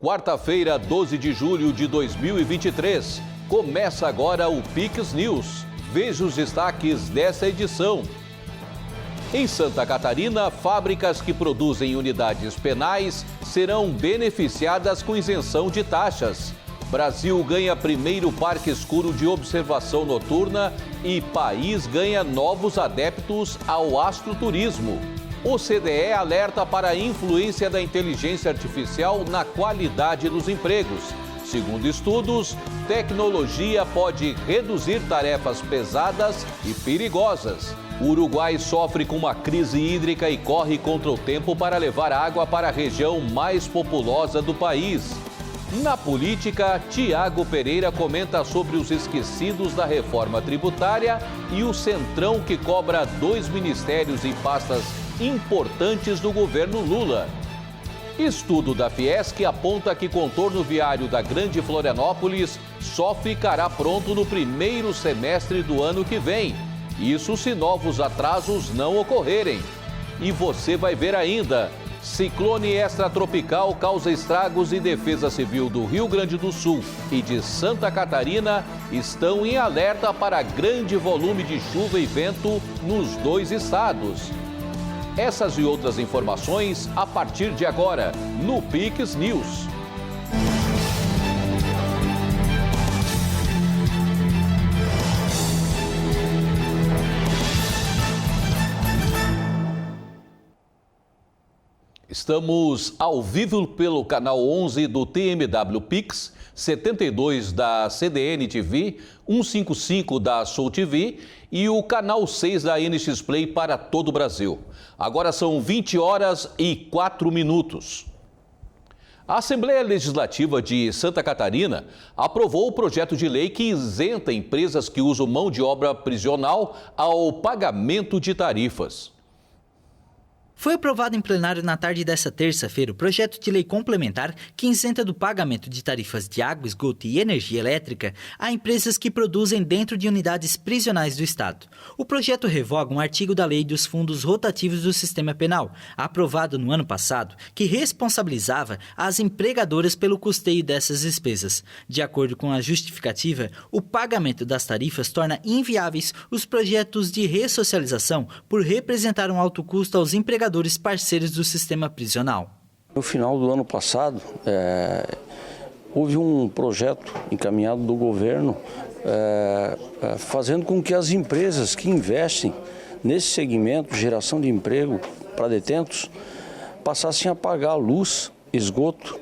Quarta-feira, 12 de julho de 2023. Começa agora o Pix News. Veja os destaques dessa edição. Em Santa Catarina, fábricas que produzem unidades penais serão beneficiadas com isenção de taxas. Brasil ganha primeiro parque escuro de observação noturna e país ganha novos adeptos ao astroturismo. O CDE alerta para a influência da inteligência artificial na qualidade dos empregos. Segundo estudos, tecnologia pode reduzir tarefas pesadas e perigosas. O Uruguai sofre com uma crise hídrica e corre contra o tempo para levar água para a região mais populosa do país. Na política, Tiago Pereira comenta sobre os esquecidos da reforma tributária e o Centrão que cobra 2 ministérios em pastas importantes do governo Lula. Estudo da Fiesc aponta que contorno viário da Grande Florianópolis só ficará pronto no primeiro semestre do ano que vem. Isso se novos atrasos não ocorrerem. E você vai ver ainda. Ciclone extratropical causa estragos e Defesa Civil do Rio Grande do Sul e de Santa Catarina estão em alerta para grande volume de chuva e vento nos 2 estados. Essas e outras informações a partir de agora, no Pix News. Estamos ao vivo pelo canal 11 do TMW Pix, 72 da CDN TV, 155 da Soul TV e o canal 6 da NX Play para todo o Brasil. Agora são 20 horas e 4 minutos. A Assembleia Legislativa de Santa Catarina aprovou o projeto de lei que isenta empresas que usam mão de obra prisional ao pagamento de tarifas. Foi aprovado em plenário na tarde desta terça-feira o projeto de lei complementar que isenta do pagamento de tarifas de água, esgoto e energia elétrica a empresas que produzem dentro de unidades prisionais do Estado. O projeto revoga um artigo da Lei dos Fundos Rotativos do Sistema Penal, aprovado no ano passado, que responsabilizava as empregadoras pelo custeio dessas despesas. De acordo com a justificativa, o pagamento das tarifas torna inviáveis os projetos de ressocialização por representar um alto custo aos empregadores parceiros do sistema prisional. No final do ano passado, houve um projeto encaminhado do governo fazendo com que as empresas que investem nesse segmento, geração de emprego para detentos, passassem a pagar luz, esgoto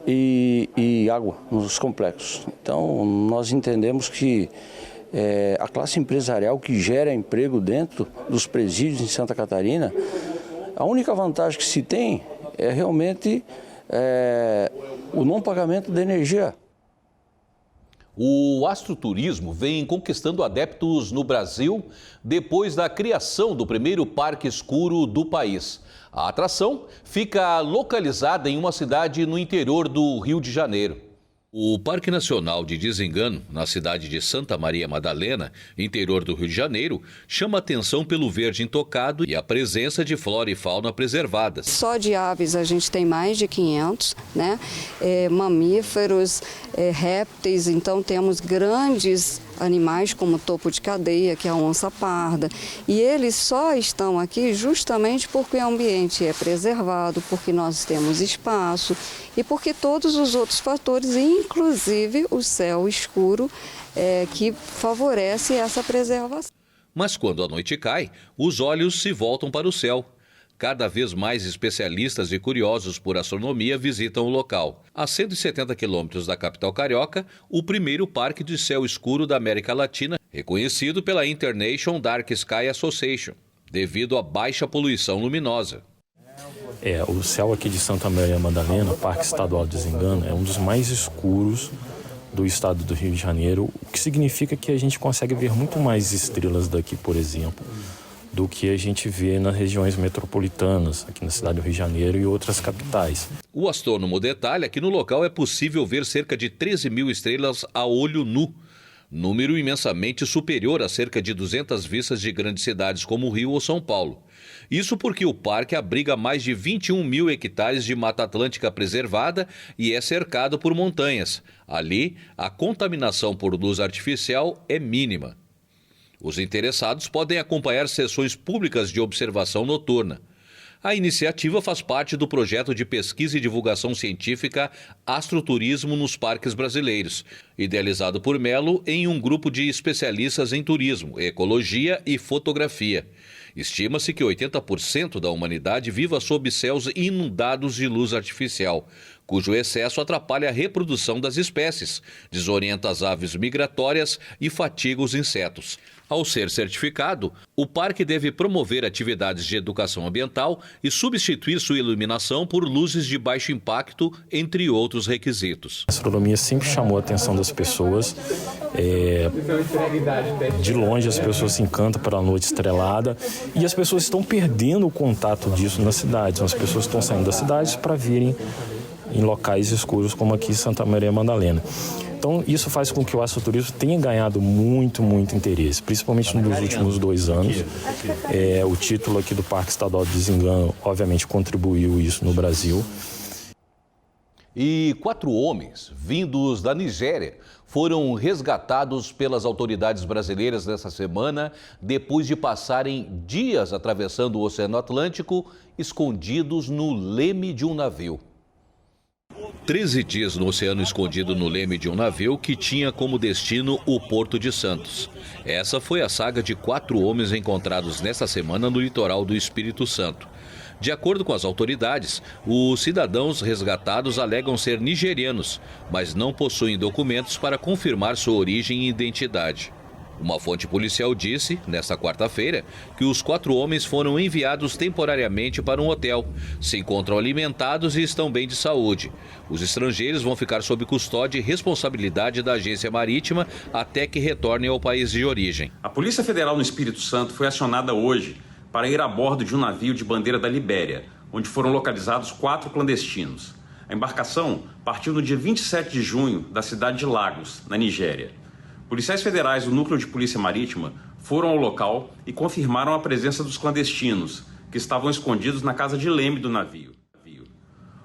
e água nos complexos. Então, nós entendemos que a classe empresarial que gera emprego dentro dos presídios em Santa Catarina, a única vantagem que se tem é realmente o não pagamento da energia. O astroturismo vem conquistando adeptos no Brasil depois da criação do primeiro parque escuro do país. A atração fica localizada em uma cidade no interior do Rio de Janeiro. O Parque Nacional de Desengano, na cidade de Santa Maria Madalena, interior do Rio de Janeiro, chama atenção pelo verde intocado e a presença de flora e fauna preservadas. Só de aves a gente tem mais de 500, né? Mamíferos, répteis, então temos grandes animais como o topo de cadeia, que é a onça parda, e eles só estão aqui justamente porque o ambiente é preservado, porque nós temos espaço e porque todos os outros fatores, inclusive o céu escuro, que favorece essa preservação. Mas quando a noite cai, os olhos se voltam para o céu. Cada vez mais especialistas e curiosos por astronomia visitam o local. A 170 quilômetros da capital carioca, o primeiro parque de céu escuro da América Latina, reconhecido pela International Dark Sky Association, devido à baixa poluição luminosa. O céu aqui de Santa Maria Madalena, Parque Estadual de Desengano, é um dos mais escuros do estado do Rio de Janeiro, o que significa que a gente consegue ver muito mais estrelas daqui, por exemplo, do que a gente vê nas regiões metropolitanas, aqui na cidade do Rio de Janeiro e outras capitais. O astrônomo detalha que no local é possível ver cerca de 13 mil estrelas a olho nu, número imensamente superior a cerca de 200 vistas de grandes cidades como Rio ou São Paulo. Isso porque o parque abriga mais de 21 mil hectares de Mata Atlântica preservada e é cercado por montanhas. Ali, a contaminação por luz artificial é mínima. Os interessados podem acompanhar sessões públicas de observação noturna. A iniciativa faz parte do projeto de pesquisa e divulgação científica Astroturismo nos Parques Brasileiros, idealizado por Melo em um grupo de especialistas em turismo, ecologia e fotografia. Estima-se que 80% da humanidade viva sob céus inundados de luz artificial, cujo excesso atrapalha a reprodução das espécies, desorienta as aves migratórias e fatiga os insetos. Ao ser certificado, o parque deve promover atividades de educação ambiental e substituir sua iluminação por luzes de baixo impacto, entre outros requisitos. A astronomia sempre chamou a atenção das pessoas. De longe as pessoas se encantam pela noite estrelada e as pessoas estão perdendo o contato disso nas cidades. As pessoas estão saindo das cidades para virem em locais escuros como aqui em Santa Maria Madalena. Então, isso faz com que o astroturismo tenha ganhado muito interesse, principalmente nos últimos 2 anos. O título aqui do Parque Estadual de Desengano, obviamente, contribuiu isso no Brasil. E 4 homens vindos da Nigéria foram resgatados pelas autoridades brasileiras nessa semana, depois de passarem dias atravessando o Oceano Atlântico, escondidos no leme de um navio. 13 dias no oceano escondido no leme de um navio que tinha como destino o Porto de Santos. Essa foi a saga de 4 homens encontrados nesta semana no litoral do Espírito Santo. De acordo com as autoridades, os cidadãos resgatados alegam ser nigerianos, mas não possuem documentos para confirmar sua origem e identidade. Uma fonte policial disse, nesta quarta-feira, que os 4 homens foram enviados temporariamente para um hotel, se encontram alimentados e estão bem de saúde. Os estrangeiros vão ficar sob custódia e responsabilidade da agência marítima até que retornem ao país de origem. A Polícia Federal no Espírito Santo foi acionada hoje para ir a bordo de um navio de bandeira da Libéria, onde foram localizados 4 clandestinos. A embarcação partiu no dia 27 de junho da cidade de Lagos, na Nigéria. Policiais federais do Núcleo de Polícia Marítima foram ao local e confirmaram a presença dos clandestinos, que estavam escondidos na casa de leme do navio.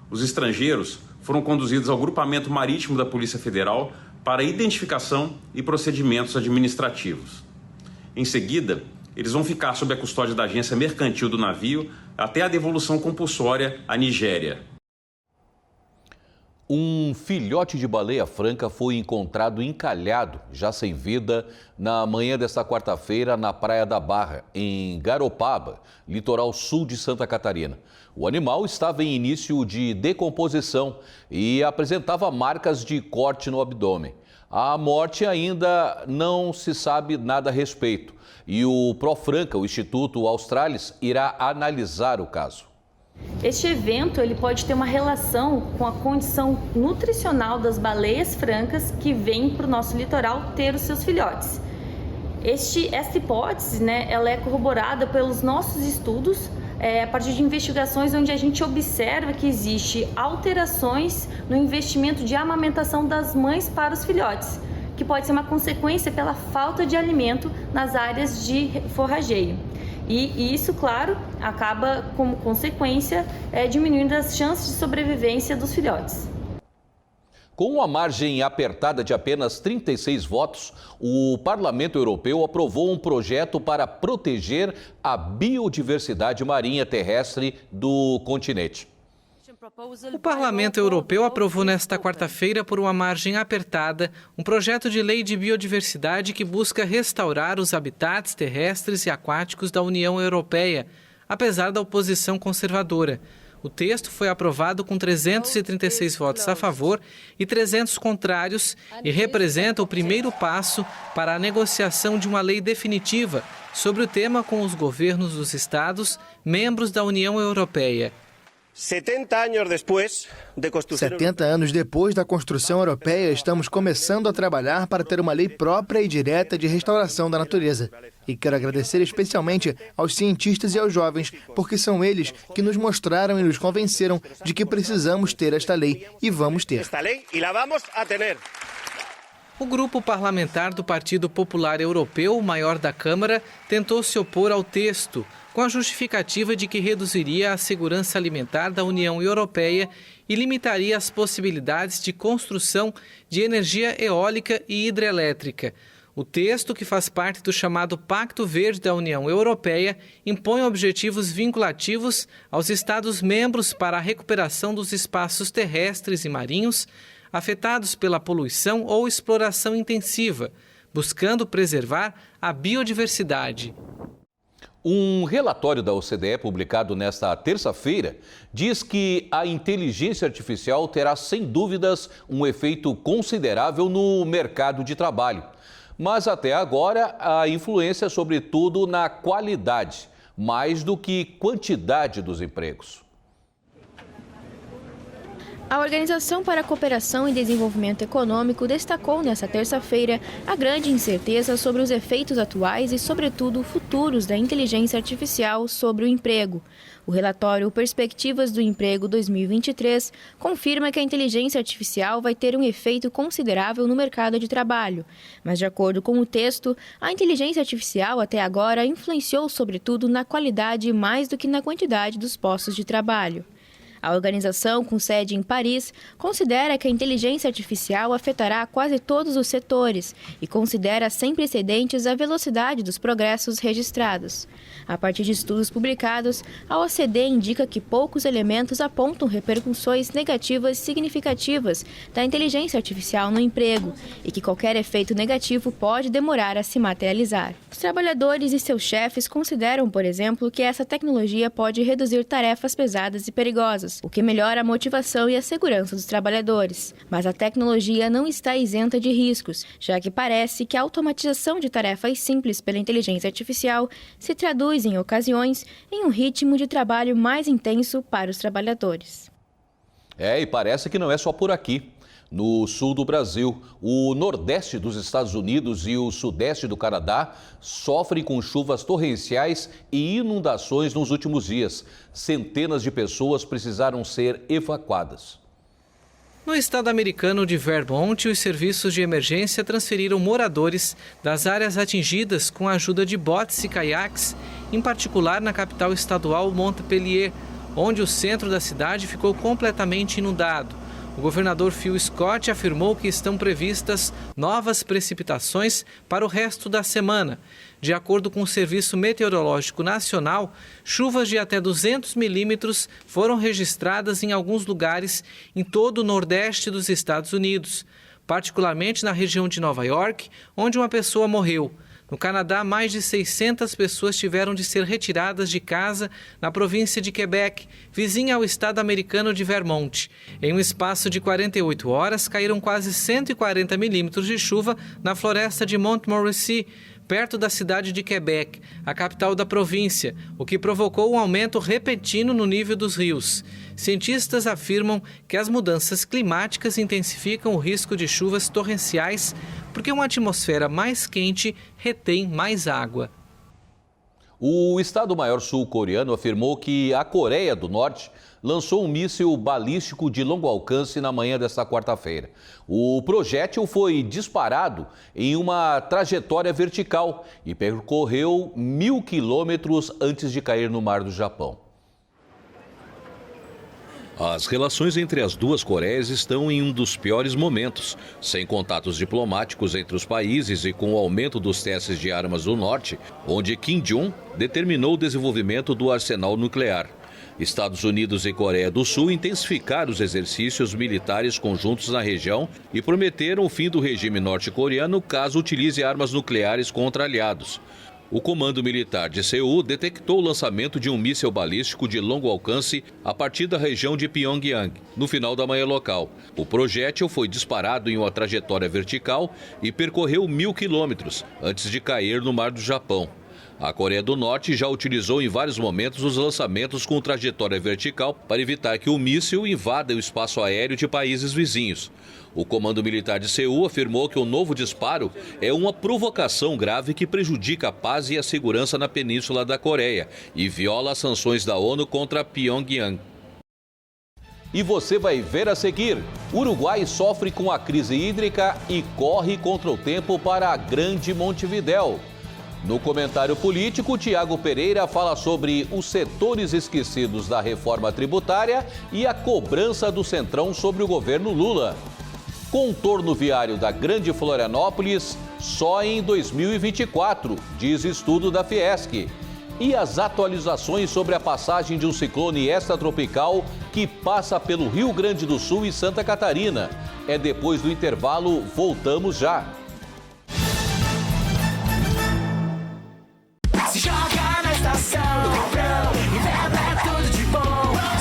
Os estrangeiros foram conduzidos ao grupamento marítimo da Polícia Federal para identificação e procedimentos administrativos. Em seguida, eles vão ficar sob a custódia da agência mercantil do navio até a devolução compulsória à Nigéria. Um filhote de baleia franca foi encontrado encalhado, já sem vida, na manhã desta quarta-feira na Praia da Barra, em Garopaba, litoral sul de Santa Catarina. O animal estava em início de decomposição e apresentava marcas de corte no abdômen. A morte ainda não se sabe nada a respeito e o Profranca, o Instituto Australis, irá analisar o caso. Este evento ele pode ter uma relação com a condição nutricional das baleias francas que vêm para o nosso litoral ter os seus filhotes. Esta hipótese, ela é corroborada pelos nossos estudos, a partir de investigações onde a gente observa que existe alterações no investimento de amamentação das mães para os filhotes, que pode ser uma consequência pela falta de alimento nas áreas de forrageio. E isso, claro, acaba como consequência diminuindo as chances de sobrevivência dos filhotes. Com uma margem apertada de apenas 36 votos, o Parlamento Europeu aprovou um projeto para proteger a biodiversidade marinha terrestre do continente. O Parlamento Europeu aprovou nesta quarta-feira, por uma margem apertada, um projeto de lei de biodiversidade que busca restaurar os habitats terrestres e aquáticos da União Europeia, apesar da oposição conservadora. O texto foi aprovado com 336 votos a favor e 300 contrários e representa o primeiro passo para a negociação de uma lei definitiva sobre o tema com os governos dos Estados, membros da União Europeia. 70 anos depois da construção europeia, estamos começando a trabalhar para ter uma lei própria e direta de restauração da natureza. E quero agradecer especialmente aos cientistas e aos jovens, porque são eles que nos mostraram e nos convenceram de que precisamos ter esta lei e vamos ter. O grupo parlamentar do Partido Popular Europeu, o maior da Câmara, tentou se opor ao texto, com a justificativa de que reduziria a segurança alimentar da União Europeia e limitaria as possibilidades de construção de energia eólica e hidrelétrica. O texto, que faz parte do chamado Pacto Verde da União Europeia, impõe objetivos vinculativos aos Estados-membros para a recuperação dos espaços terrestres e marinhos afetados pela poluição ou exploração intensiva, buscando preservar a biodiversidade. Um relatório da OCDE publicado nesta terça-feira diz que a inteligência artificial terá, sem dúvidas, um efeito considerável no mercado de trabalho. Mas até agora, a influência é sobretudo na qualidade, mais do que quantidade dos empregos. A Organização para a Cooperação e Desenvolvimento Econômico destacou nesta terça-feira a grande incerteza sobre os efeitos atuais e, sobretudo, futuros da inteligência artificial sobre o emprego. O relatório Perspectivas do Emprego 2023 confirma que a inteligência artificial vai ter um efeito considerável no mercado de trabalho. Mas, de acordo com o texto, a inteligência artificial até agora influenciou, sobretudo, na qualidade mais do que na quantidade dos postos de trabalho. A organização, com sede em Paris, considera que a inteligência artificial afetará quase todos os setores e considera sem precedentes a velocidade dos progressos registrados. A partir de estudos publicados, a OCDE indica que poucos elementos apontam repercussões negativas significativas da inteligência artificial no emprego e que qualquer efeito negativo pode demorar a se materializar. Os trabalhadores e seus chefes consideram, por exemplo, que essa tecnologia pode reduzir tarefas pesadas e perigosas, o que melhora a motivação e a segurança dos trabalhadores. Mas a tecnologia não está isenta de riscos, já que parece que a automatização de tarefas simples pela inteligência artificial se traduz, em ocasiões, em um ritmo de trabalho mais intenso para os trabalhadores. E parece que não é só por aqui. No sul do Brasil, o nordeste dos Estados Unidos e o sudeste do Canadá sofrem com chuvas torrenciais e inundações nos últimos dias. Centenas de pessoas precisaram ser evacuadas. No estado americano de Vermont, os serviços de emergência transferiram moradores das áreas atingidas com a ajuda de botes e caiaques, em particular na capital estadual Montpelier, onde o centro da cidade ficou completamente inundado. O governador Phil Scott afirmou que estão previstas novas precipitações para o resto da semana. De acordo com o Serviço Meteorológico Nacional, chuvas de até 200 milímetros foram registradas em alguns lugares em todo o nordeste dos Estados Unidos, particularmente na região de Nova York, onde uma pessoa morreu. No Canadá, mais de 600 pessoas tiveram de ser retiradas de casa na província de Quebec, vizinha ao estado americano de Vermont. Em um espaço de 48 horas, caíram quase 140 milímetros de chuva na floresta de Montmorency, perto da cidade de Quebec, a capital da província, o que provocou um aumento repentino no nível dos rios. Cientistas afirmam que as mudanças climáticas intensificam o risco de chuvas torrenciais porque uma atmosfera mais quente retém mais água. O Estado-Maior sul-coreano afirmou que a Coreia do Norte lançou um míssil balístico de longo alcance na manhã desta quarta-feira. O projétil foi disparado em uma trajetória vertical e percorreu 1.000 quilômetros antes de cair no mar do Japão. As relações entre as duas Coreias estão em um dos piores momentos, sem contatos diplomáticos entre os países e com o aumento dos testes de armas do norte, onde Kim Jong determinou o desenvolvimento do arsenal nuclear. Estados Unidos e Coreia do Sul intensificaram os exercícios militares conjuntos na região e prometeram o fim do regime norte-coreano caso utilize armas nucleares contra aliados. O Comando Militar de Seul detectou o lançamento de um míssil balístico de longo alcance a partir da região de Pyongyang, no final da manhã local. O projétil foi disparado em uma trajetória vertical e percorreu 1.000 quilômetros antes de cair no mar do Japão. A Coreia do Norte já utilizou em vários momentos os lançamentos com trajetória vertical para evitar que o míssil invada o espaço aéreo de países vizinhos. O Comando Militar de Seul afirmou que o novo disparo é uma provocação grave que prejudica a paz e a segurança na Península da Coreia e viola as sanções da ONU contra Pyongyang. E você vai ver a seguir: Uruguai sofre com a crise hídrica e corre contra o tempo para a Grande Montevidéu. No comentário político, Tiago Pereira fala sobre os setores esquecidos da reforma tributária e a cobrança do Centrão sobre o governo Lula. Contorno viário da Grande Florianópolis só em 2024, diz estudo da Fiesc. E as atualizações sobre a passagem de um ciclone extratropical que passa pelo Rio Grande do Sul e Santa Catarina. É depois do intervalo, voltamos já. Se joga na estação do Comprão e leva tudo de bom.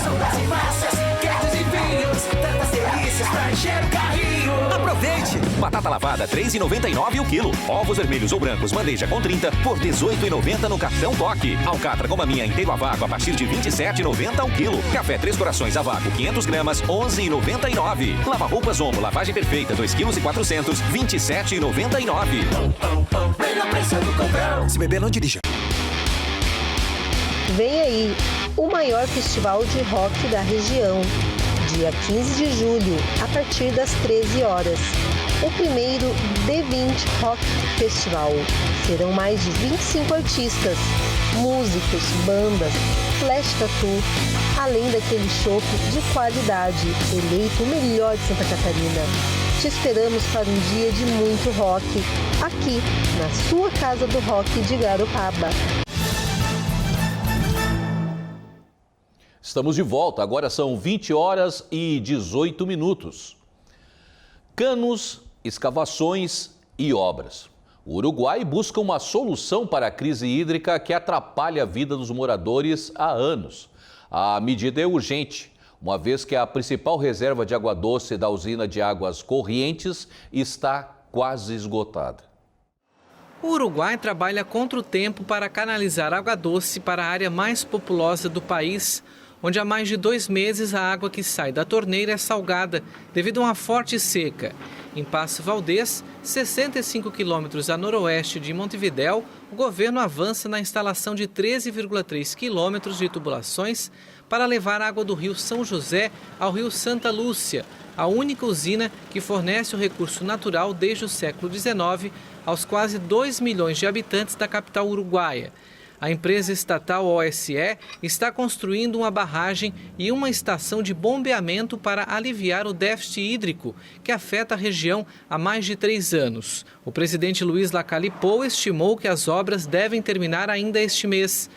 Sopas e massas, queijos e vinhos, tantas delícias pra encher o carrinho. Aproveite! Batata lavada R$ 3,99 o quilo. Ovos vermelhos ou brancos bandeja com 30 por R$ 18,90 no cartão Toque. Alcatra com maminha inteiro a vácuo a partir de R$ 27,90 o quilo. Café Três Corações a vácuo 500 gramas R$ 11,99. Lava roupas Omo lavagem perfeita 2,4 kg R$ 27,99. Melhor preço do Comprão. Se beber não dirija. Vem aí o maior festival de rock da região, dia 15 de julho, a partir das 13 horas. O primeiro D20 Rock Festival. Serão mais de 25 artistas, músicos, bandas, flash tattoo, além daquele chopp de qualidade, eleito o melhor de Santa Catarina. Te esperamos para um dia de muito rock, aqui na sua Casa do Rock de Garopaba. Estamos de volta, agora são 20 horas e 18 minutos. Canos, escavações e obras. O Uruguai busca uma solução para a crise hídrica que atrapalha a vida dos moradores há anos. A medida é urgente, uma vez que a principal reserva de água doce da usina de águas correntes está quase esgotada. O Uruguai trabalha contra o tempo para canalizar água doce para a área mais populosa do país, onde há mais de 2 meses a água que sai da torneira é salgada devido a uma forte seca. Em Passo Valdez, 65 quilômetros a noroeste de Montevidéu, o governo avança na instalação de 13,3 quilômetros de tubulações para levar água do rio São José ao rio Santa Lúcia, a única usina que fornece o recurso natural desde o século XIX aos quase 2 milhões de habitantes da capital uruguaia. A empresa estatal OSE está construindo uma barragem e uma estação de bombeamento para aliviar o déficit hídrico que afeta a região há mais de 3 anos. O presidente Luiz Lacalle Pou estimou que as obras devem terminar ainda este mês.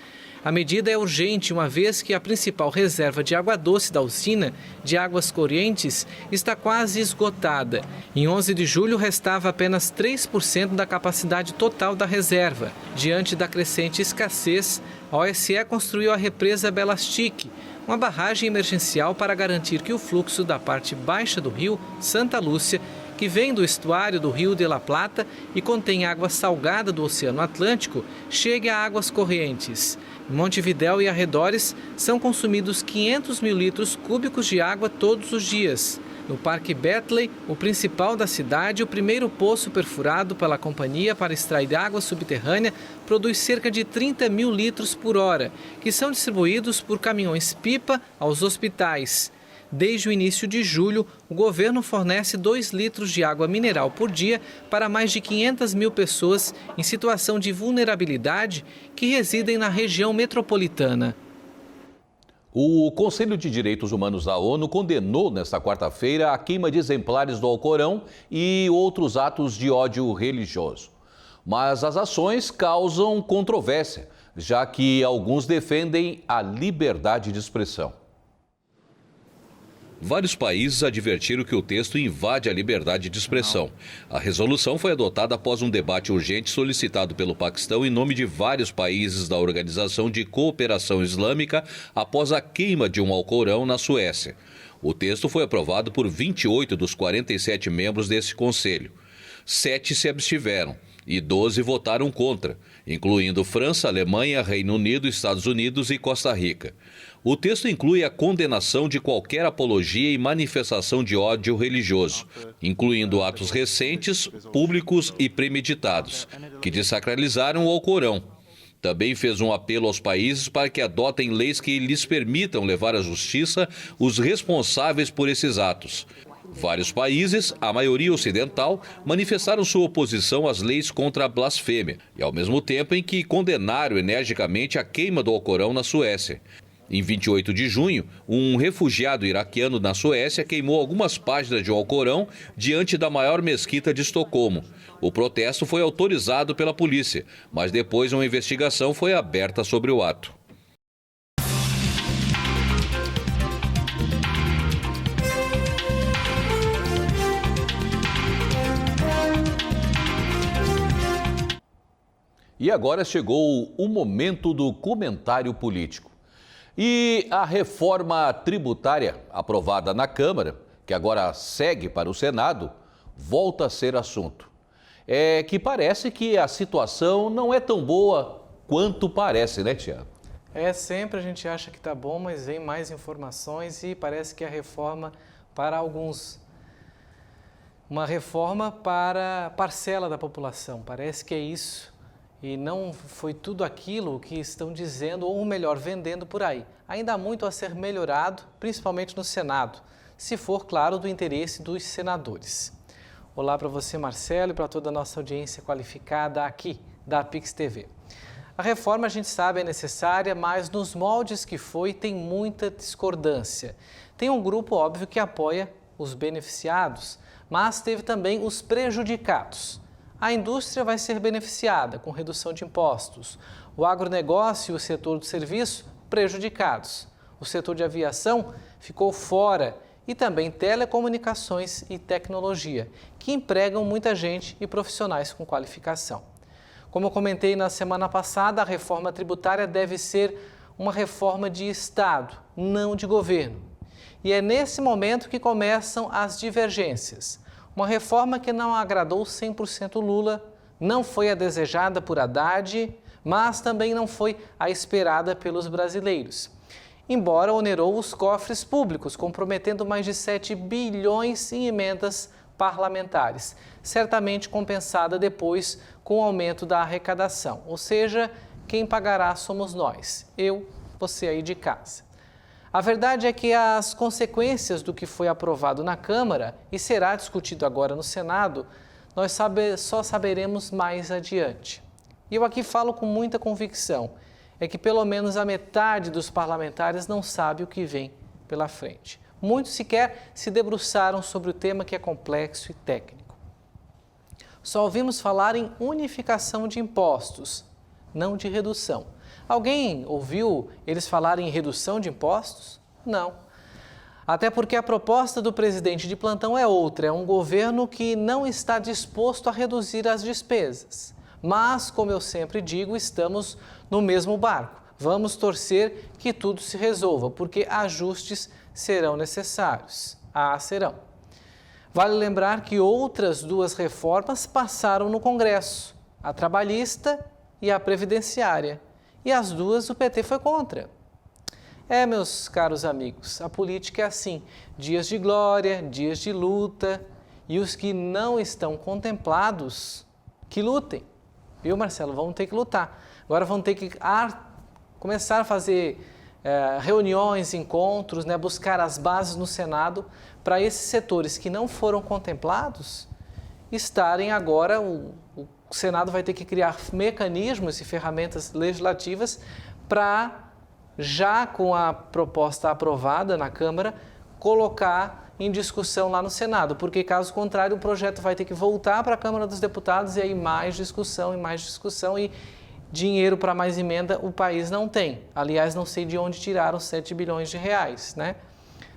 A medida é urgente, uma vez que a principal reserva de água doce da usina de Águas Correntes está quase esgotada. Em 11 de julho, restava apenas 3% da capacidade total da reserva. Diante da crescente escassez, a OSE construiu a represa Belastique, uma barragem emergencial para garantir que o fluxo da parte baixa do rio Santa Lúcia, que vem do estuário do Rio de la Plata e contém água salgada do Oceano Atlântico, chegue a Águas Correntes. Em Montevidéu e arredores, são consumidos 500 mil litros cúbicos de água todos os dias. No Parque Betley, o principal da cidade, o primeiro poço perfurado pela companhia para extrair água subterrânea produz cerca de 30 mil litros por hora, que são distribuídos por caminhões-pipa aos hospitais. Desde o início de julho, o governo fornece 2 litros de água mineral por dia para mais de 500 mil pessoas em situação de vulnerabilidade que residem na região metropolitana. O Conselho de Direitos Humanos da ONU condenou nesta quarta-feira a queima de exemplares do Alcorão e outros atos de ódio religioso. Mas as ações causam controvérsia, já que alguns defendem a liberdade de expressão. Vários países advertiram que o texto invade a liberdade de expressão. A resolução foi adotada após um debate urgente solicitado pelo Paquistão em nome de vários países da Organização de Cooperação Islâmica após a queima de um Alcorão na Suécia. O texto foi aprovado por 28 dos 47 membros desse conselho. 7 se abstiveram e 12 votaram contra, incluindo França, Alemanha, Reino Unido, Estados Unidos e Costa Rica. O texto inclui a condenação de qualquer apologia e manifestação de ódio religioso, incluindo atos recentes, públicos e premeditados, que desacralizaram o Alcorão. Também fez um apelo aos países para que adotem leis que lhes permitam levar à justiça os responsáveis por esses atos. Vários países, a maioria ocidental, manifestaram sua oposição às leis contra a blasfêmia e ao mesmo tempo em que condenaram energicamente a queima do Alcorão na Suécia. Em 28 de junho, um refugiado iraquiano na Suécia queimou algumas páginas de um Alcorão diante da maior mesquita de Estocolmo. O protesto foi autorizado pela polícia, mas depois uma investigação foi aberta sobre o ato. E agora chegou o momento do comentário político. E a reforma tributária aprovada na Câmara, que agora segue para o Senado, volta a ser assunto. É que parece que a situação não é tão boa quanto parece, né, Tiago? Sempre a gente acha que está bom, mas vem mais informações e parece que a reforma para alguns, uma reforma para parcela da população, parece que é isso. E não foi tudo aquilo que estão dizendo, ou melhor, vendendo por aí. Ainda há muito a ser melhorado, principalmente no Senado, se for, claro, do interesse dos senadores. Olá para você, Marcelo, e para toda a nossa audiência qualificada aqui da Pix TV. A reforma, a gente sabe, é necessária, mas nos moldes que foi, tem muita discordância. Tem um grupo, óbvio, que apoia os beneficiados, mas teve também os prejudicados. A indústria vai ser beneficiada com redução de impostos. O agronegócio e o setor do serviço prejudicados. O setor de aviação ficou fora e também telecomunicações e tecnologia, que empregam muita gente e profissionais com qualificação. Como eu comentei na semana passada, a reforma tributária deve ser uma reforma de Estado, não de governo. E é nesse momento que começam as divergências. Uma reforma que não agradou 100% Lula, não foi a desejada por Haddad, mas também não foi a esperada pelos brasileiros. Embora onerou os cofres públicos, comprometendo mais de 7 bilhões em emendas parlamentares, certamente compensada depois com o aumento da arrecadação. Ou seja, quem pagará somos nós, eu, você aí de casa. A verdade é que as consequências do que foi aprovado na Câmara e será discutido agora no Senado, nós só saberemos mais adiante. E eu aqui falo com muita convicção, é que pelo menos a metade dos parlamentares não sabe o que vem pela frente. Muitos sequer se debruçaram sobre o tema que é complexo e técnico. Só ouvimos falar em unificação de impostos, não de redução. Alguém ouviu eles falarem em redução de impostos? Não. Até porque a proposta do presidente de plantão é outra, é um governo que não está disposto a reduzir as despesas. Mas, como eu sempre digo, estamos no mesmo barco. Vamos torcer que tudo se resolva, porque ajustes serão necessários. Serão. Vale lembrar que outras duas reformas passaram no Congresso, a trabalhista e a previdenciária. E as duas o PT foi contra. Meus caros amigos, a política é assim, dias de glória, dias de luta, e os que não estão contemplados, que lutem. Viu, Marcelo? Vão ter que lutar. Agora vão ter que começar a fazer reuniões, encontros, buscar as bases no Senado para esses setores que não foram contemplados estarem agora, o Senado vai ter que criar mecanismos e ferramentas legislativas para, já com a proposta aprovada na Câmara, colocar em discussão lá no Senado, porque caso contrário o projeto vai ter que voltar para a Câmara dos Deputados e aí mais discussão e dinheiro para mais emenda o país não tem. Aliás, não sei de onde tiraram 7 bilhões de reais, né?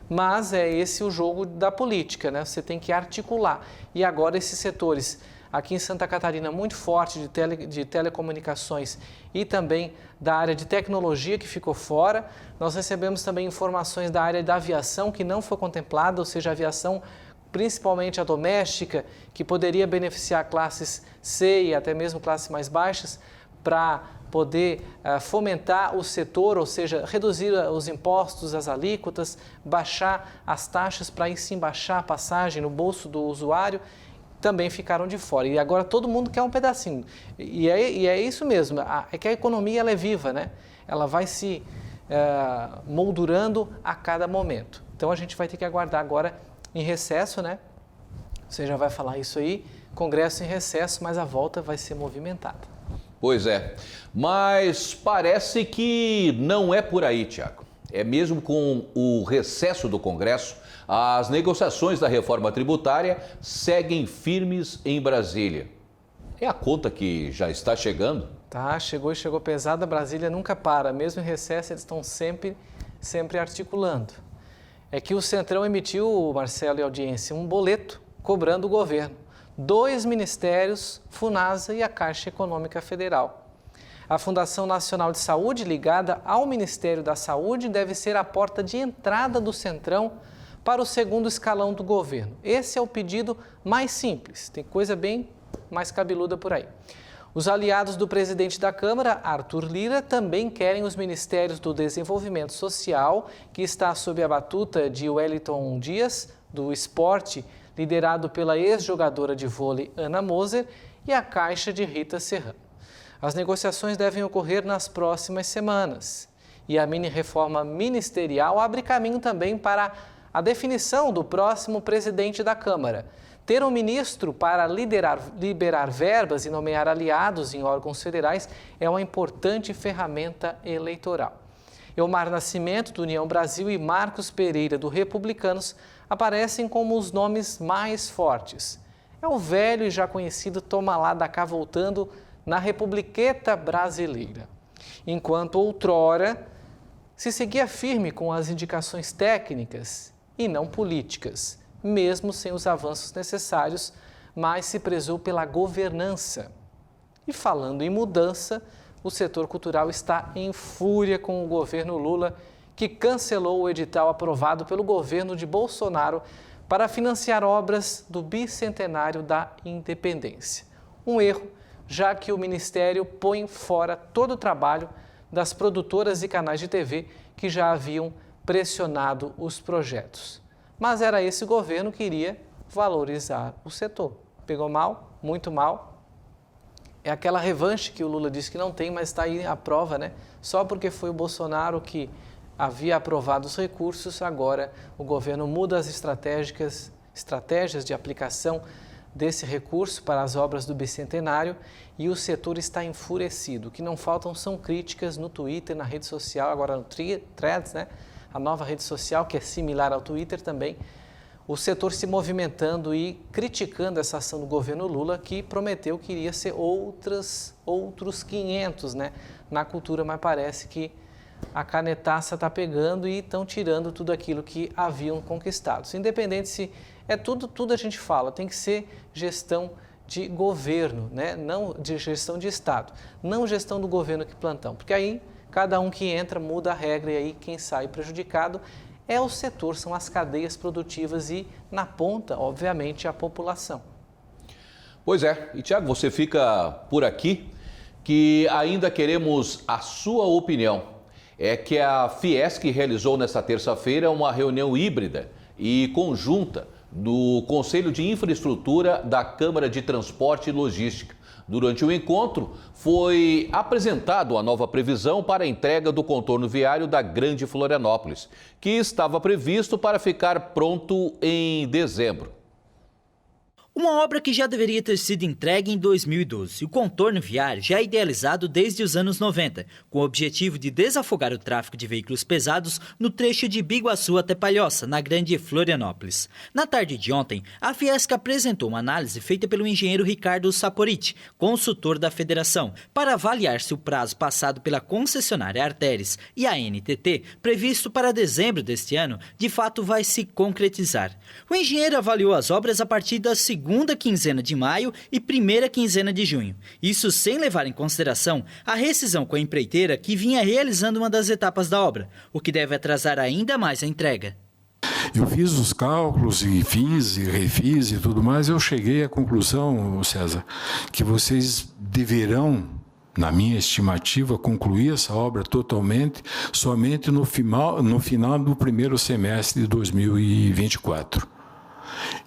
Mas é esse o jogo da política, né? Você tem que articular. E agora esses setores aqui em Santa Catarina muito forte de telecomunicações e também da área de tecnologia que ficou fora. Nós recebemos também informações da área da aviação que não foi contemplada, ou seja, a aviação principalmente a doméstica, que poderia beneficiar classes C e até mesmo classes mais baixas, para poder fomentar o setor, ou seja, reduzir os impostos, as alíquotas, baixar as taxas para aí sim baixar a passagem no bolso do usuário. também ficaram de fora. E agora todo mundo quer um pedacinho. E é isso mesmo, é que a economia ela é viva, né? Ela vai se moldurando a cada momento. Então a gente vai ter que aguardar agora em recesso, né? Você já vai falar isso aí, Congresso em recesso, mas a volta vai ser movimentada. Pois é, mas parece que não é por aí, Tiago. É mesmo com o recesso do Congresso, as negociações da reforma tributária seguem firmes em Brasília. É a conta que já está chegando? Tá, chegou e chegou pesada. Brasília nunca para, mesmo em recesso eles estão sempre articulando. É que o Centrão emitiu, Marcelo e audiência, um boleto cobrando o governo. 2 ministérios, Funasa e a Caixa Econômica Federal. A Fundação Nacional de Saúde, ligada ao Ministério da Saúde, deve ser a porta de entrada do Centrão para o segundo escalão do governo. Esse é o pedido mais simples, tem coisa bem mais cabeluda por aí. Os aliados do presidente da Câmara, Arthur Lira, também querem os ministérios do Desenvolvimento Social, que está sob a batuta de Wellington Dias, do Esporte, liderado pela ex-jogadora de vôlei Ana Moser, e a Caixa de Rita Serrano. As negociações devem ocorrer nas próximas semanas. E a mini-reforma ministerial abre caminho também para a definição do próximo presidente da Câmara. Ter um ministro para liberar verbas e nomear aliados em órgãos federais é uma importante ferramenta eleitoral. Elmar Nascimento, do União Brasil, e Marcos Pereira, do Republicanos, aparecem como os nomes mais fortes. É o velho e já conhecido toma lá da cá voltando na Republiqueta Brasileira. Enquanto outrora se seguia firme com as indicações técnicas e não políticas, mesmo sem os avanços necessários, mas se prezou pela governança. E falando em mudança, o setor cultural está em fúria com o governo Lula, que cancelou o edital aprovado pelo governo de Bolsonaro para financiar obras do bicentenário da independência. Um erro, já que o Ministério põe fora todo o trabalho das produtoras e canais de TV que já haviam pressionado os projetos. Mas era esse governo que iria valorizar o setor. Pegou mal, muito mal. É aquela revanche que o Lula disse que não tem, mas está aí a prova, né? Só porque foi o Bolsonaro que havia aprovado os recursos, agora o governo muda as estratégias de aplicação desse recurso para as obras do Bicentenário e o setor está enfurecido. O que não faltam são críticas no Twitter, na rede social, agora no Threads, né? A nova rede social que é similar ao Twitter também. O setor se movimentando e criticando essa ação do governo Lula, que prometeu que iria ser outros 500, né, na cultura, mas parece que a canetaça está pegando e estão tirando tudo aquilo que haviam conquistado. Independente se é tudo a gente fala, tem que ser gestão de governo, né, não de gestão de Estado, não gestão do governo que plantão, porque aí cada um que entra muda a regra e aí quem sai prejudicado é o setor, são as cadeias produtivas e, na ponta, obviamente, a população. Pois é. E, Tiago, você fica por aqui que ainda queremos a sua opinião. É que a Fiesc realizou nesta terça-feira uma reunião híbrida e conjunta do Conselho de Infraestrutura da Câmara de Transporte e Logística. Durante o encontro, foi apresentado a nova previsão para a entrega do contorno viário da Grande Florianópolis, que estava previsto para ficar pronto em dezembro. Uma obra que já deveria ter sido entregue em 2012. O contorno viário já é idealizado desde os anos 90, com o objetivo de desafogar o tráfego de veículos pesados no trecho de Biguaçu até Palhoça, na Grande Florianópolis. Na tarde de ontem, a Fiesc apresentou uma análise feita pelo engenheiro Ricardo Saporiti, consultor da federação, para avaliar se o prazo passado pela concessionária Arteres e a NTT, previsto para dezembro deste ano, de fato vai se concretizar. O engenheiro avaliou as obras a partir da segunda quinzena de maio e primeira quinzena de junho. Isso sem levar em consideração a rescisão com a empreiteira que vinha realizando uma das etapas da obra, o que deve atrasar ainda mais a entrega. Eu fiz os cálculos e fiz e refiz e tudo mais, eu cheguei à conclusão, César, que vocês deverão, na minha estimativa, concluir essa obra totalmente somente no final do primeiro semestre de 2024.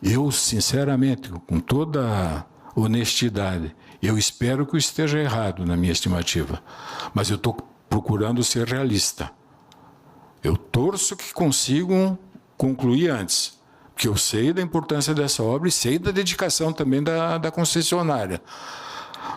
Eu, sinceramente, com toda honestidade, eu espero que eu esteja errado na minha estimativa, mas eu estou procurando ser realista. Eu torço que consigam concluir antes, porque eu sei da importância dessa obra e sei da dedicação também da concessionária.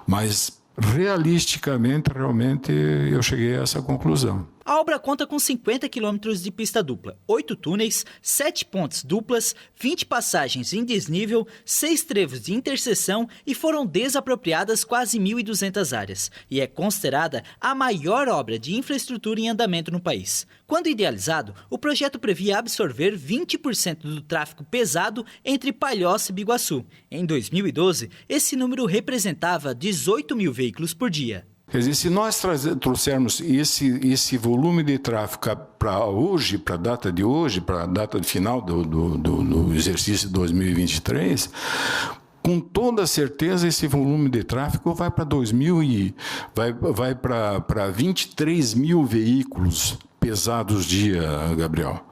Mas, realisticamente, realmente, eu cheguei a essa conclusão. A obra conta com 50 quilômetros de pista dupla, 8 túneis, 7 pontes duplas, 20 passagens em desnível, 6 trevos de interseção e foram desapropriadas quase 1.200 áreas. E é considerada a maior obra de infraestrutura em andamento no país. Quando idealizado, o projeto previa absorver 20% do tráfego pesado entre Palhoça e Biguaçu. Em 2012, esse número representava 18 mil veículos por dia. Quer dizer, se nós trouxermos esse volume de tráfego para hoje, para a data de hoje, para a data final do exercício 2023, com toda certeza esse volume de tráfego vai para vai para 23 mil veículos pesados dia, Gabriel.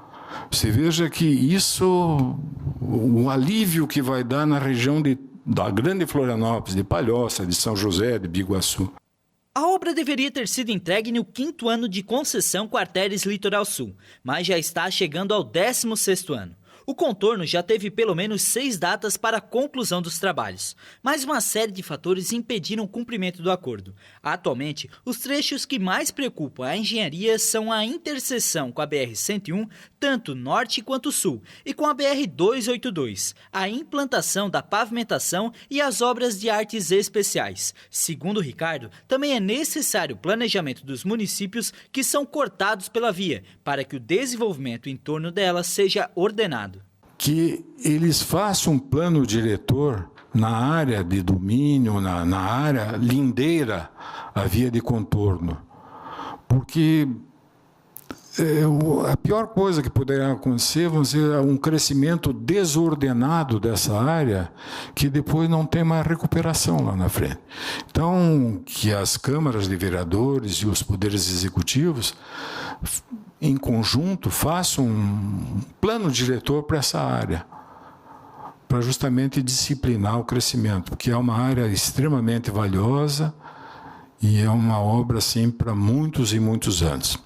Você veja que isso, o alívio que vai dar na região da Grande Florianópolis, de Palhoça, de São José, de Biguaçu. A obra deveria ter sido entregue no 5º ano de concessão com a Artérias Litoral Sul, mas já está chegando ao 16º ano. O contorno já teve pelo menos 6 datas para a conclusão dos trabalhos, mas uma série de fatores impediram o cumprimento do acordo. Atualmente, os trechos que mais preocupam a engenharia são a interseção com a BR-101, tanto norte quanto sul, e com a BR-282, a implantação da pavimentação e as obras de artes especiais. Segundo Ricardo, também é necessário o planejamento dos municípios que são cortados pela via, para que o desenvolvimento em torno dela seja ordenado. Que eles façam um plano diretor na área de domínio, na área lindeira, a via de contorno. Porque a pior coisa que poderia acontecer, vamos dizer, um crescimento desordenado dessa área, que depois não tem mais recuperação lá na frente. Então, que as câmaras de vereadores e os poderes executivos, em conjunto, façam um plano diretor para essa área, para justamente disciplinar o crescimento, porque é uma área extremamente valiosa e é uma obra assim para muitos e muitos anos.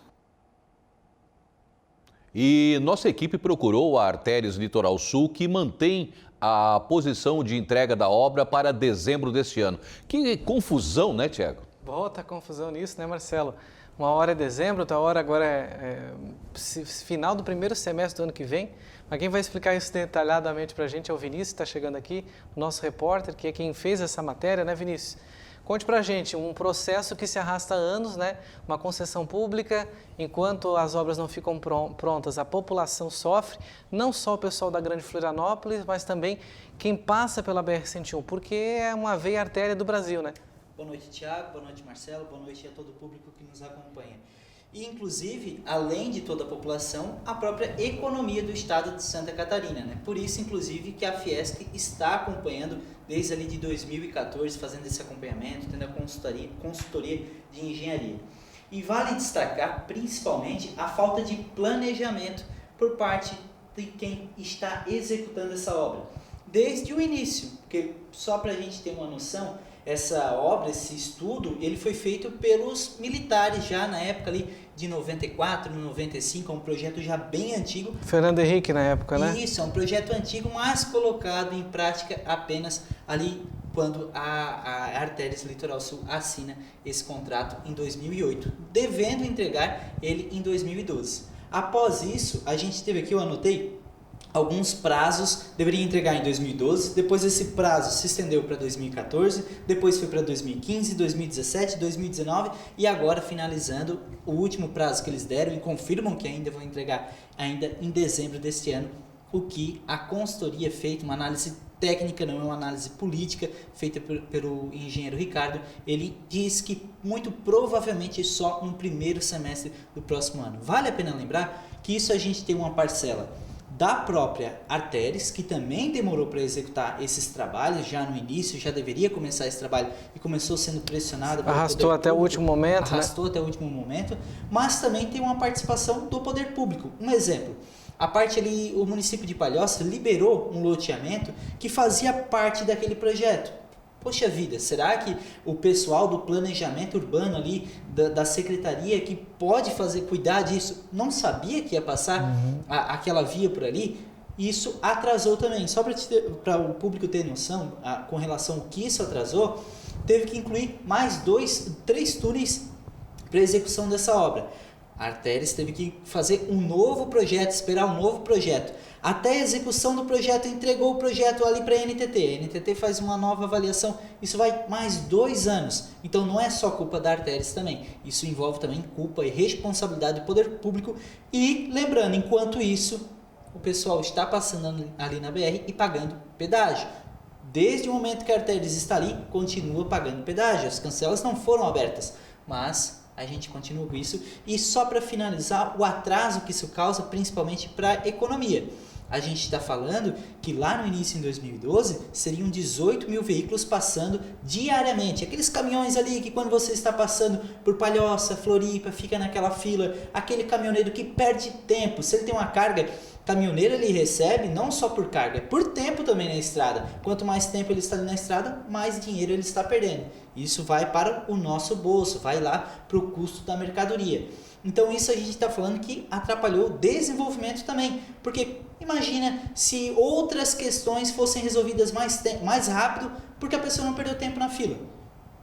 E nossa equipe procurou a Artérias Litoral Sul, que mantém a posição de entrega da obra para dezembro deste ano. Que confusão, né, Tiago? Bota confusão nisso, né, Marcelo? Uma hora é dezembro, outra hora agora é final do primeiro semestre do ano que vem. Mas quem vai explicar isso detalhadamente para a gente é o Vinícius, que está chegando aqui, o nosso repórter, que é quem fez essa matéria, né, Vinícius? Conte para a gente um processo que se arrasta há anos, né? Uma concessão pública, enquanto as obras não ficam prontas, a população sofre, não só o pessoal da Grande Florianópolis, mas também quem passa pela BR-101, porque é uma veia artéria do Brasil, né? Boa noite, Tiago, boa noite, Marcelo, boa noite a todo o público que nos acompanha. E, inclusive, além de toda a população, a própria economia do estado de Santa Catarina, né? Por isso, inclusive, que a Fiesc está acompanhando desde ali de 2014, fazendo esse acompanhamento, tendo a consultoria de engenharia. E vale destacar, principalmente, a falta de planejamento por parte de quem está executando essa obra. Desde o início, porque só para a gente ter uma noção, essa obra, esse estudo, ele foi feito pelos militares já na época ali de 94, 95, é um projeto já bem antigo. Fernando Henrique na época, né? Isso, é um projeto antigo, mas colocado em prática apenas ali quando a Artérias Litoral Sul assina esse contrato em 2008, devendo entregar ele em 2012. Após isso, a gente teve aqui, eu anotei, alguns prazos, deveria entregar em 2012, depois esse prazo se estendeu para 2014, depois foi para 2015, 2017, 2019 e agora finalizando o último prazo que eles deram e confirmam que ainda vão entregar ainda em dezembro deste ano, o que a consultoria feita, uma análise técnica, não é uma análise política, feita pelo engenheiro Ricardo, ele diz que muito provavelmente só no primeiro semestre do próximo ano. Vale a pena lembrar que isso a gente tem uma parcela da própria Artérias, que também demorou para executar esses trabalhos, já no início, já deveria começar esse trabalho e começou sendo pressionado. Arrastou até o último momento, Arrastou até o último momento, mas também tem uma participação do poder público. Um exemplo, a parte ali, o município de Palhoça liberou um loteamento que fazia parte daquele projeto. Poxa vida, será que o pessoal do planejamento urbano ali, da secretaria que pode cuidar disso, não sabia que ia passar aquela via por ali? Isso atrasou também. Só para o público ter noção, com relação ao que isso atrasou, teve que incluir mais 3 túneis para a execução dessa obra. A Artéries teve que fazer um novo projeto, esperar um novo projeto. Até a execução do projeto, entregou o projeto ali para a NTT. A NTT faz uma nova avaliação, isso vai mais 2 anos. Então não é só culpa da Artéries também, isso envolve também culpa e responsabilidade do poder público. E lembrando, enquanto isso, o pessoal está passando ali na BR e pagando pedágio. Desde o momento que a Artéries está ali, continua pagando pedágio. As cancelas não foram abertas, mas a gente continua com isso. E só para finalizar, o atraso que isso causa, principalmente para a economia. A gente está falando que lá no início, em 2012, seriam 18 mil veículos passando diariamente. Aqueles caminhões ali que quando você está passando por Palhoça, Floripa, fica naquela fila. Aquele caminhoneiro que perde tempo. Se ele tem uma carga, caminhoneiro ele recebe não só por carga, é por tempo também na estrada. Quanto mais tempo ele está ali na estrada, mais dinheiro ele está perdendo. Isso vai para o nosso bolso, vai lá para o custo da mercadoria. Então isso a gente está falando que atrapalhou o desenvolvimento também. Porque imagina se outras questões fossem resolvidas mais rápido, porque a pessoa não perdeu tempo na fila.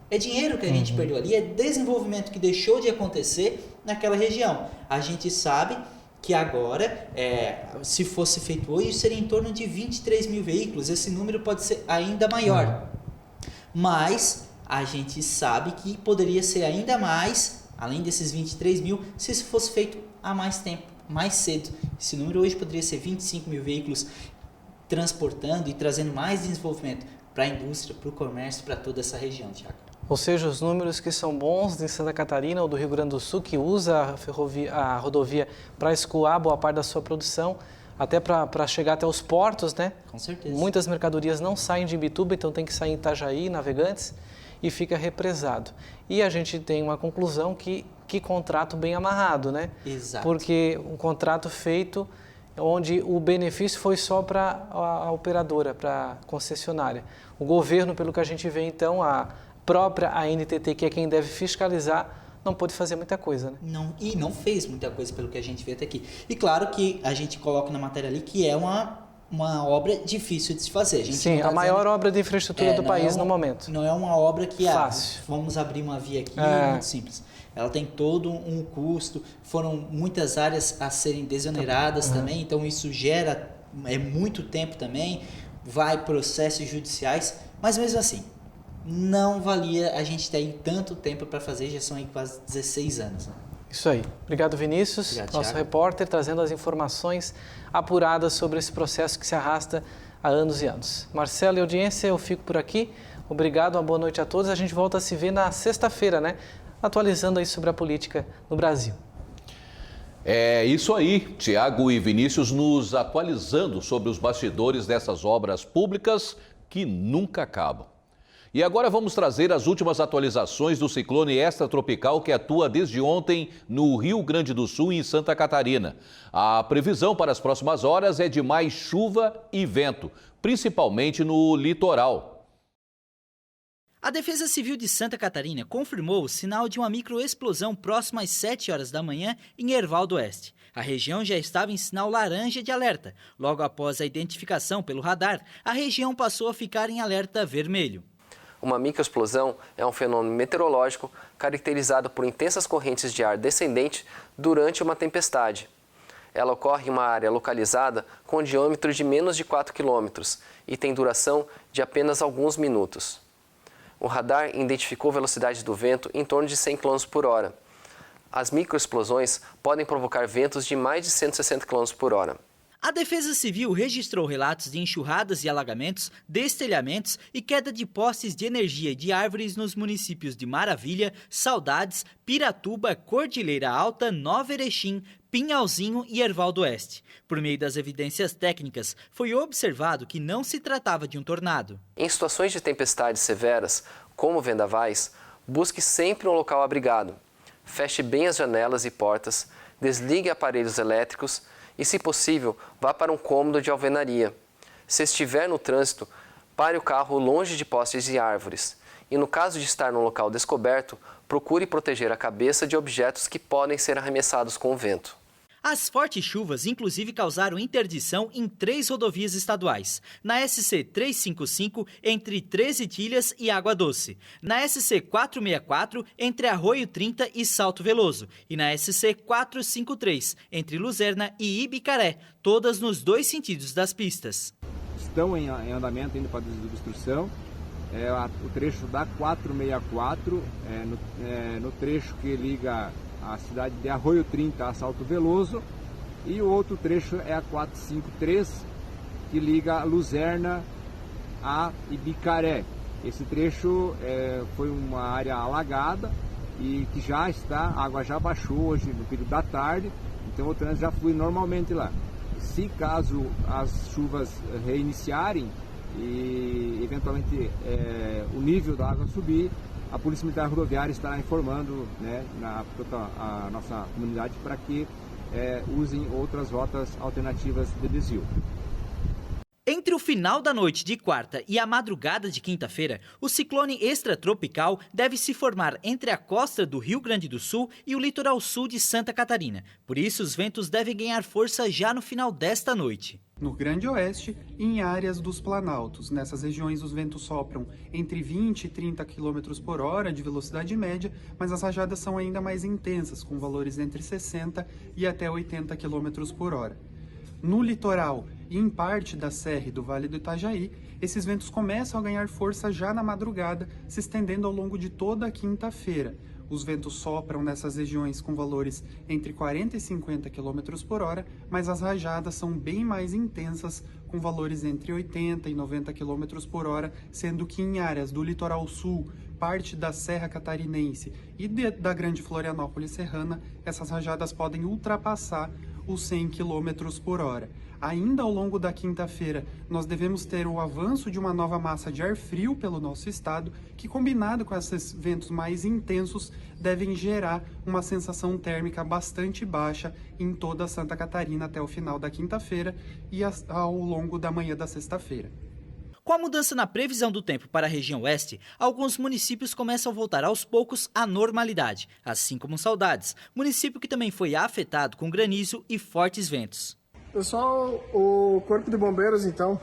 É dinheiro que a gente perdeu ali, é desenvolvimento que deixou de acontecer naquela região. A gente sabe que agora, se fosse feito hoje, seria em torno de 23 mil veículos. Esse número pode ser ainda maior. Mas a gente sabe que poderia ser ainda mais, além desses 23 mil, se isso fosse feito há mais tempo, mais cedo. Esse número hoje poderia ser 25 mil veículos transportando e trazendo mais desenvolvimento para a indústria, para o comércio, para toda essa região, Thiago. Ou seja, os números que são bons em Santa Catarina ou do Rio Grande do Sul, que usa a rodovia para escoar boa parte da sua produção, até para chegar até os portos, né? Com certeza. Muitas mercadorias não saem de Imbituba, então tem que sair em Itajaí, Navegantes, e fica represado. E a gente tem uma conclusão que contrato bem amarrado, né? Exato. Porque um contrato feito onde o benefício foi só para a operadora, para a concessionária. O governo, pelo que a gente vê, então, a própria NTT, que é quem deve fiscalizar, não pôde fazer muita coisa, né? Não fez muita coisa pelo que a gente vê até aqui. E claro que a gente coloca na matéria ali que é uma obra difícil de se fazer. Sim, a maior obra de infraestrutura do país no momento. Não é uma obra que fácil. Vamos abrir uma via aqui, é muito simples. Ela tem todo um custo, foram muitas áreas a serem desoneradas também, então isso gera muito tempo também, vai processos judiciais, mas mesmo assim, não valia a gente ter aí tanto tempo para fazer, já são aí quase 16 anos. Né? Isso aí. Obrigado, Vinícius, Obrigado, nosso Thiago. repórter, trazendo as informações apuradas sobre esse processo que se arrasta há anos e anos. Marcelo e audiência, eu fico por aqui. Obrigado, uma boa noite a todos. A gente volta a se ver na sexta-feira, né? Atualizando aí sobre a política no Brasil. É isso aí, Tiago e Vinícius nos atualizando sobre os bastidores dessas obras públicas que nunca acabam. E agora vamos trazer as últimas atualizações do ciclone extratropical que atua desde ontem no Rio Grande do Sul e em Santa Catarina. A previsão para as próximas horas é de mais chuva e vento, principalmente no litoral. A Defesa Civil de Santa Catarina confirmou o sinal de uma microexplosão próxima às 7 horas da manhã em Herval do Oeste. A região já estava em sinal laranja de alerta. Logo após a identificação pelo radar, a região passou a ficar em alerta vermelho. Uma microexplosão é um fenômeno meteorológico caracterizado por intensas correntes de ar descendente durante uma tempestade. Ela ocorre em uma área localizada com um diâmetro de menos de 4 km e tem duração de apenas alguns minutos. O radar identificou velocidade do vento em torno de 100 km por hora. As microexplosões podem provocar ventos de mais de 160 km por hora. A Defesa Civil registrou relatos de enxurradas e alagamentos, destelhamentos e queda de postes de energia e de árvores nos municípios de Maravilha, Saudades, Piratuba, Cordilheira Alta, Nova Erechim, Pinhalzinho e Herval do Oeste. Por meio das evidências técnicas, foi observado que não se tratava de um tornado. Em situações de tempestades severas, como vendavais, busque sempre um local abrigado. Feche bem as janelas e portas, desligue aparelhos elétricos e, se possível, vá para um cômodo de alvenaria. Se estiver no trânsito, pare o carro longe de postes e árvores. E no caso de estar num local descoberto, procure proteger a cabeça de objetos que podem ser arremessados com o vento. As fortes chuvas, inclusive, causaram interdição em 3 rodovias estaduais. Na SC 355, entre 13 Tilhas e Água Doce. Na SC 464, entre Arroio 30 e Salto Veloso. E na SC 453, entre Luzerna e Ibicaré, todas nos 2 sentidos das pistas. Estão em andamento ainda para desobstrução. O trecho da 464, no trecho que liga a cidade de Arroio 30 a Salto Veloso, e o outro trecho é a 453, que liga Luzerna a Ibicaré. Esse trecho foi uma área alagada e que já está, a água já baixou hoje no período da tarde, então o trânsito já flui normalmente lá. Se caso as chuvas reiniciarem e eventualmente o nível da água subir, a Polícia Militar Rodoviária estará informando, né, a nossa comunidade para que usem outras rotas alternativas de desvio. Entre o final da noite de quarta e a madrugada de quinta-feira, o ciclone extratropical deve se formar entre a costa do Rio Grande do Sul e o litoral sul de Santa Catarina. Por isso, os ventos devem ganhar força já no final desta noite. No Grande Oeste e em áreas dos Planaltos. Nessas regiões, os ventos sopram entre 20 e 30 km por hora de velocidade média, mas as rajadas são ainda mais intensas, com valores entre 60 e até 80 km por hora. No litoral e em parte da Serra e do Vale do Itajaí, esses ventos começam a ganhar força já na madrugada, se estendendo ao longo de toda a quinta-feira. Os ventos sopram nessas regiões com valores entre 40 e 50 km por hora, mas as rajadas são bem mais intensas, com valores entre 80 e 90 km por hora, sendo que em áreas do litoral sul, parte da Serra Catarinense e da Grande Florianópolis Serrana, essas rajadas podem ultrapassar os 100 km por hora. Ainda ao longo da quinta-feira, nós devemos ter o avanço de uma nova massa de ar frio pelo nosso estado, que, combinado com esses ventos mais intensos, devem gerar uma sensação térmica bastante baixa em toda Santa Catarina até o final da quinta-feira e ao longo da manhã da sexta-feira. Com a mudança na previsão do tempo para a região oeste, alguns municípios começam a voltar aos poucos à normalidade, assim como Saudades, município que também foi afetado com granizo e fortes ventos. Pessoal, o Corpo de Bombeiros, então,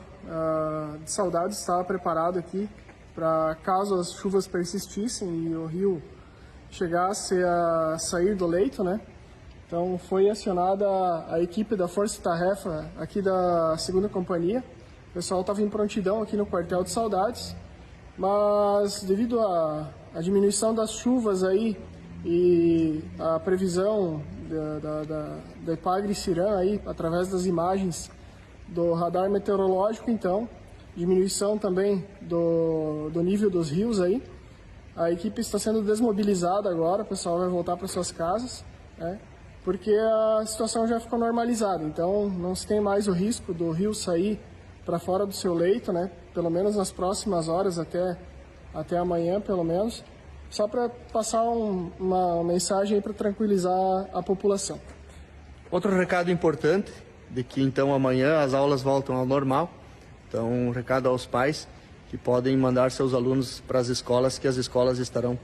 de Saudades, estava preparado aqui para caso as chuvas persistissem e o rio chegasse a sair do leito, né? Então foi acionada a equipe da Força Tarefa aqui da 2ª Companhia. O pessoal estava em prontidão aqui no quartel de Saudades, mas devido à diminuição das chuvas aí e a previsão da Epagre Ciran aí, através das imagens do radar meteorológico, então, diminuição também do nível dos rios aí, a equipe está sendo desmobilizada agora, o pessoal vai voltar para suas casas, né? Porque a situação já ficou normalizada, então não se tem mais o risco do rio sair para fora do seu leito, né? Pelo menos nas próximas horas, até amanhã, pelo menos, só para passar uma mensagem para tranquilizar a população. Outro recado importante, de que então amanhã as aulas voltam ao normal, então um recado aos pais que podem mandar seus alunos para as escolas, que as escolas estarão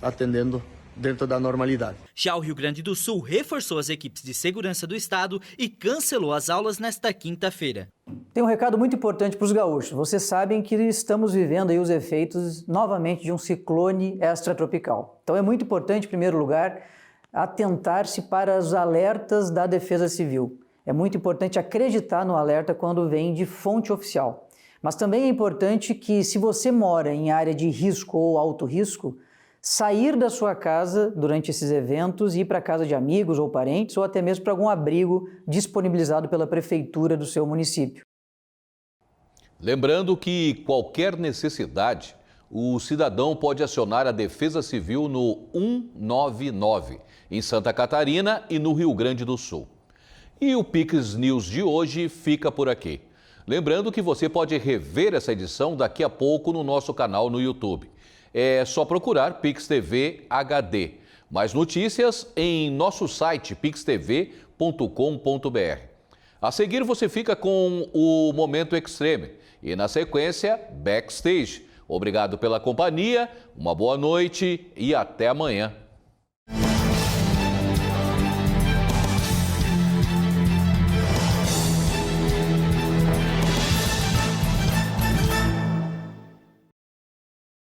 atendendo dentro da normalidade. Já o Rio Grande do Sul reforçou as equipes de segurança do estado e cancelou as aulas nesta quinta-feira. Tem um recado muito importante para os gaúchos. Vocês sabem que estamos vivendo aí os efeitos novamente de um ciclone extratropical. Então é muito importante, em primeiro lugar, atentar-se para os alertas da Defesa Civil. É muito importante acreditar no alerta quando vem de fonte oficial. Mas também é importante que, se você mora em área de risco ou alto risco, sair da sua casa durante esses eventos e ir para a casa de amigos ou parentes ou até mesmo para algum abrigo disponibilizado pela prefeitura do seu município. Lembrando que qualquer necessidade, o cidadão pode acionar a Defesa Civil no 199, em Santa Catarina e no Rio Grande do Sul. E o Pix News de hoje fica por aqui. Lembrando que você pode rever essa edição daqui a pouco no nosso canal no YouTube. É só procurar Pix TV HD. Mais notícias em nosso site pixtv.com.br. A seguir você fica com o Momento Extreme e na sequência, Backstage. Obrigado pela companhia, uma boa noite e até amanhã.